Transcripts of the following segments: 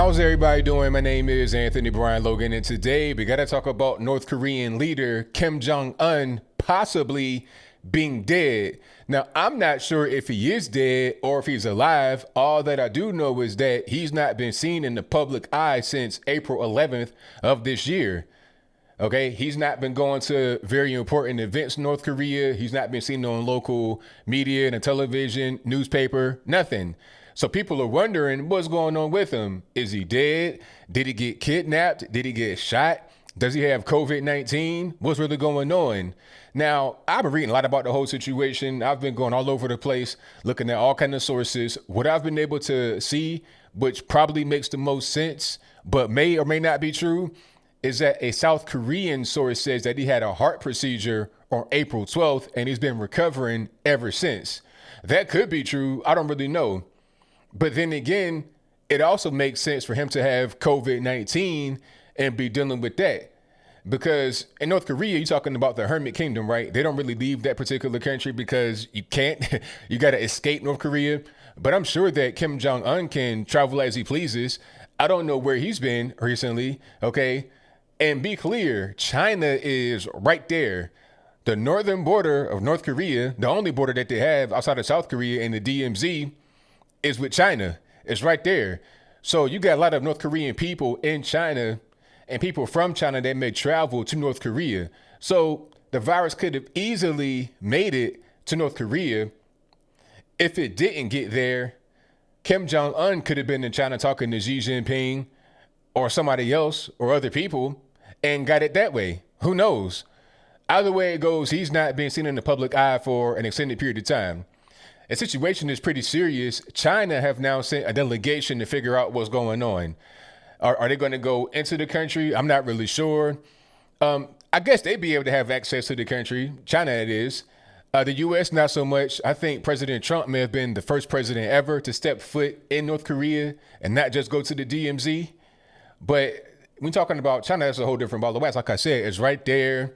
How's everybody doing? My name is Anthony Brian Logan, and today we got to talk about North Korean leader Kim Jong-un possibly being dead. Now, I'm not sure if he is dead or if he's alive. All that I do know is that he's not been seen in the public eye since April 11th of this year. Okay, he's not been going to very important events in North Korea. He's not been seen on local media and television, newspaper, nothing. So people are wondering what's going on with him. Is he dead? Did he get kidnapped? Did he get shot? Does he have COVID-19? What's really going on? Now, I've been reading a lot about the whole situation. I've been going all over the place, looking at all kinds of sources. What I've been able to see, which probably makes the most sense, but may or may not be true, is that a South Korean source says that he had a heart procedure on April 12th and he's been recovering ever since. That could be true. I don't really know. But then again, it also makes sense for him to have COVID-19 and be dealing with that. Because in North Korea, you're talking about the Hermit Kingdom, right? They don't really leave that particular country because you can't. You got to escape North Korea. But I'm sure that Kim Jong-un can travel as he pleases. I don't know where he's been recently, okay? And be clear, China is right there. The northern border of North Korea, the only border that they have outside of South Korea and the DMZ, is with China. It's right there. So you got a lot of North Korean people in China and people from China that may travel to North Korea. So the virus could have easily made it to North Korea. If it didn't get there, Kim Jong-un could have been in China talking to Xi Jinping or somebody else or other people and got it that way. Who knows? Either way it goes, he's not being seen in the public eye for an extended period of time. The situation is pretty serious. China have now sent a delegation to figure out what's going on. Are they going to go into the country? I'm not really sure. I guess they'd be able to have access to the country. China, it is. The U.S., not so much. I think President Trump may have been the first president ever to step foot in North Korea and not just go to the DMZ. But when talking about China, that's a whole different ball of wax. Like I said, it's right there.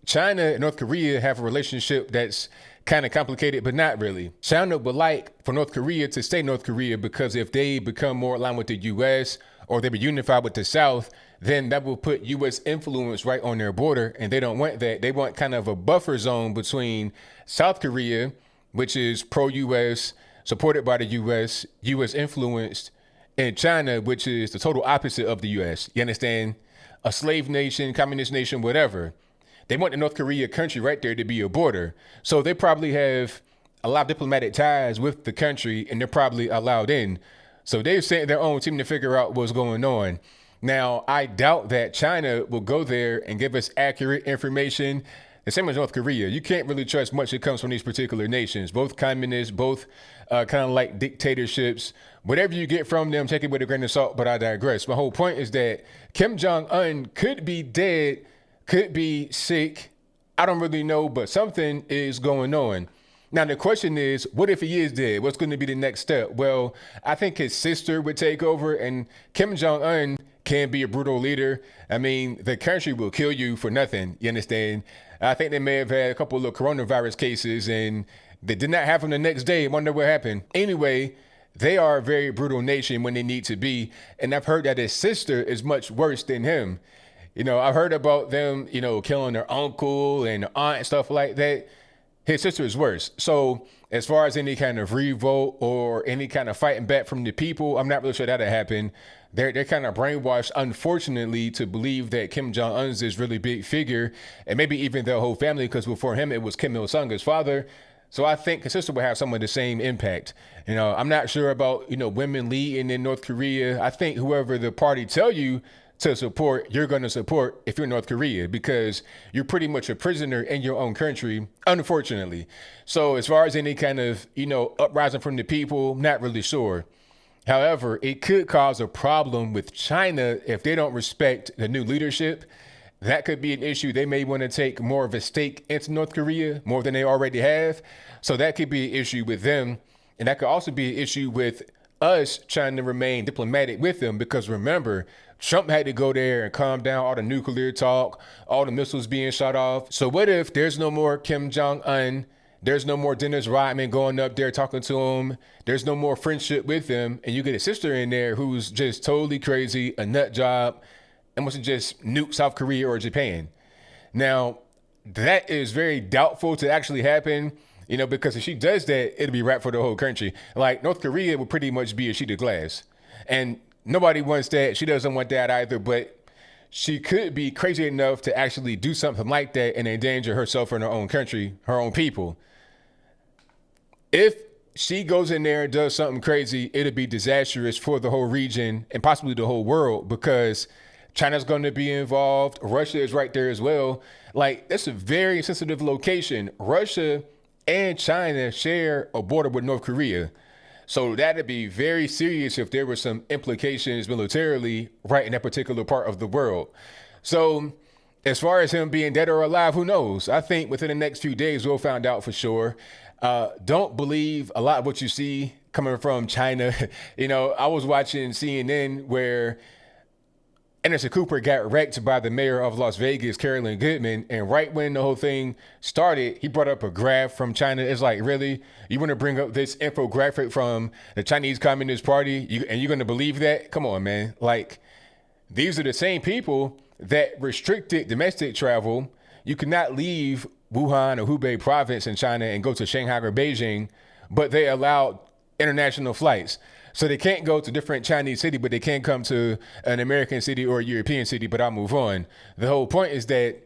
China and North Korea have a relationship that's kind of complicated, but not really. China would like for North Korea to stay North Korea because if they become more aligned with the U.S. or they be unified with the South, then that will put U.S. influence right on their border, and they don't want that. They want kind of a buffer zone between South Korea, which is pro-U.S., supported by the U.S., U.S. influenced, and China, which is the total opposite of the U.S. You understand? A slave nation, communist nation, whatever. They want the North Korea country right there to be a border. So they probably have a lot of diplomatic ties with the country and they're probably allowed in. So they've sent their own team to figure out what's going on. Now, I doubt that China will go there and give us accurate information. The same as North Korea. You can't really trust much that comes from these particular nations, both communists, both kind of like dictatorships. Whatever you get from them, take it with a grain of salt, but I digress. My whole point is that Kim Jong-un could be dead, could be sick. I don't really know, but something is going on. Now, the question is, what if he is dead? What's going to be the next step? Well, I think his sister would take over, and Kim Jong-un can be a brutal leader. I mean, the country will kill you for nothing. You understand? I think they may have had a couple of coronavirus cases, and they did not have them the next day. I wonder what happened. Anyway, they are a very brutal nation when they need to be, and I've heard that his sister is much worse than him. You know, I've heard about them, killing their uncle and aunt and stuff like that. His sister is worse. So as far as any kind of revolt or any kind of fighting back from the people, I'm not really sure that'll happen. They're kind of brainwashed, unfortunately, to believe that Kim Jong-un's this really big figure, and maybe even their whole family, because before him, it was Kim Il-sung, his father. So I think his sister will have some of the same impact. I'm not sure about, women leading in North Korea. I think whoever the party tell you to support, you're going to support if you're North Korea, because you're pretty much a prisoner in your own country, unfortunately. So as far as any kind of, uprising from the people, not really sure. However, it could cause a problem with China if they don't respect the new leadership. That could be an issue. They may want to take more of a stake into North Korea, more than they already have. So that could be an issue with them. And that could also be an issue with us trying to remain diplomatic with them, because remember, Trump had to go there and calm down all the nuclear talk, all the missiles being shot off. So what if there's no more Kim Jong-un? There's no more Dennis Rodman going up there talking to him. There's no more friendship with him. And you get a sister in there who's just totally crazy, a nut job, and wants to just nuke South Korea or Japan. Now, that is very doubtful to actually happen, because if she does that, it'll be right for the whole country. Like, North Korea will pretty much be a sheet of glass. And nobody wants that. She doesn't want that either, but she could be crazy enough to actually do something like that and endanger herself and her own country, her own people. If she goes in there and does something crazy, it'll be disastrous for the whole region and possibly the whole world, because China's going to be involved. Russia is right there as well. Like, that's a very sensitive location. Russia and China share a border with North Korea. So that'd be very serious if there were some implications militarily right in that particular part of the world. So as far as him being dead or alive, who knows? I think within the next few days, we'll find out for sure. Don't believe a lot of what you see coming from China. I was watching CNN where Anderson Cooper got wrecked by the mayor of Las Vegas, Carolyn Goodman. And right when the whole thing started, he brought up a graph from China. It's like, really? You want to bring up this infographic from the Chinese Communist Party? And you're going to believe that? Come on, man. Like, these are the same people that restricted domestic travel. You cannot leave Wuhan or Hubei province in China and go to Shanghai or Beijing, but they allowed international flights. So they can't go to different Chinese city, but they can come to an American city or a European city, but I'll move on. The whole point is that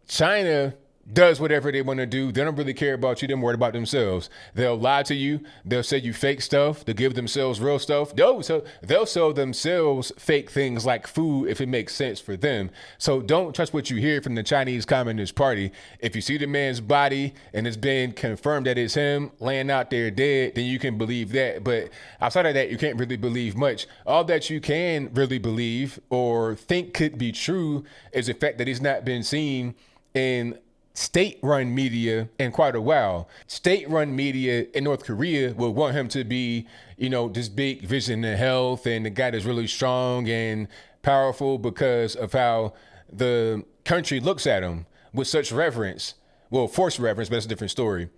China does whatever they want to do. They don't really care about you. They're worried about themselves. They'll lie to you. They'll say you fake stuff. They'll give themselves real stuff. They'll sell themselves fake things like food if it makes sense for them. So don't trust what you hear from the Chinese Communist Party. If you see the man's body and it's been confirmed that it's him laying out there dead, then you can believe that. But outside of that, you can't really believe much. All that you can really believe or think could be true is the fact that he's not been seen in state-run media in quite a while. State-run media in North Korea will want him to be, this big vision of health and the guy that's really strong and powerful because of how the country looks at him with such reverence. Well, forced reverence, but that's a different story.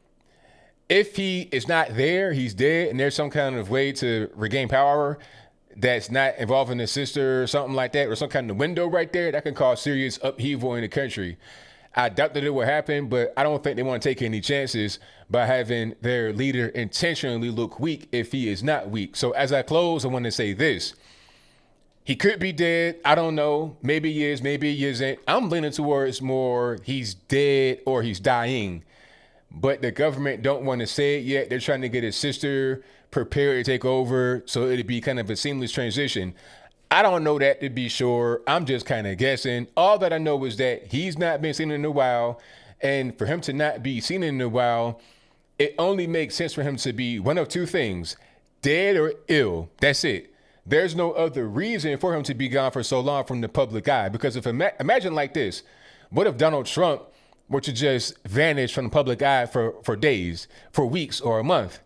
If he is not there, he's dead, and there's some kind of way to regain power that's not involving his sister or something like that, or some kind of window right there, that can cause serious upheaval in the country. I doubt that it will happen, but I don't think they want to take any chances by having their leader intentionally look weak if he is not weak. So as I close, I want to say this. He could be dead. I don't know. Maybe he is, maybe he isn't. I'm leaning towards more he's dead or he's dying. But the government don't want to say it yet. They're trying to get his sister prepared to take over so it'd be kind of a seamless transition. I don't know that to be sure. I'm just kind of guessing. All that I know is that he's not been seen in a while. And for him to not be seen in a while, it only makes sense for him to be one of two things, dead or ill. That's it. There's no other reason for him to be gone for so long from the public eye. Because if imagine like this, what if Donald Trump were to just vanish from the public eye for days, for weeks or a month?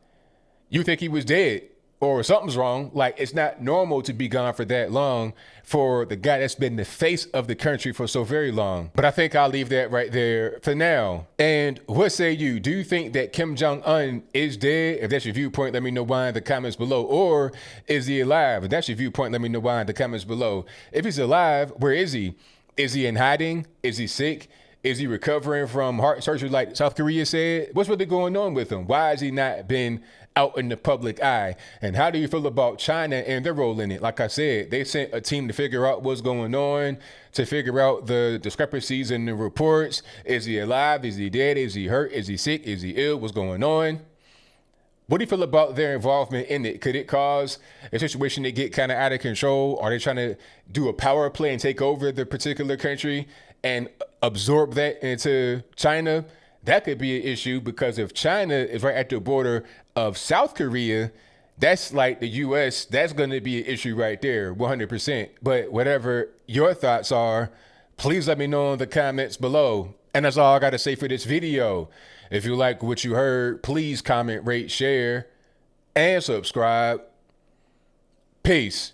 You think he was dead? Or something's wrong. Like, it's not normal to be gone for that long for the guy that's been the face of the country for so very long. But I think I'll leave that right there for now. And what say you? Do you think that Kim Jong-un is dead? If that's your viewpoint, let me know why in the comments below. Or is he alive? If that's your viewpoint, let me know why in the comments below. If he's alive, where is he? Is he in hiding? Is he sick? Is he recovering from heart surgery like South Korea said? What's really going on with him? Why has he not been out in the public eye? And how do you feel about China and their role in it? Like I said, they sent a team to figure out what's going on, to figure out the discrepancies in the reports. Is he alive? Is he dead? Is he hurt? Is he sick? Is he ill? What's going on? What do you feel about their involvement in it? Could it cause a situation to get kind of out of control? Are they trying to do a power play and take over the particular country and absorb that into China? That could be an issue, because if China is right at the border of South Korea, that's like the U.S., that's going to be an issue right there, 100%. But whatever your thoughts are, please let me know in the comments below. And that's all I got to say for this video. If you like what you heard, please comment, rate, share, and subscribe. Peace.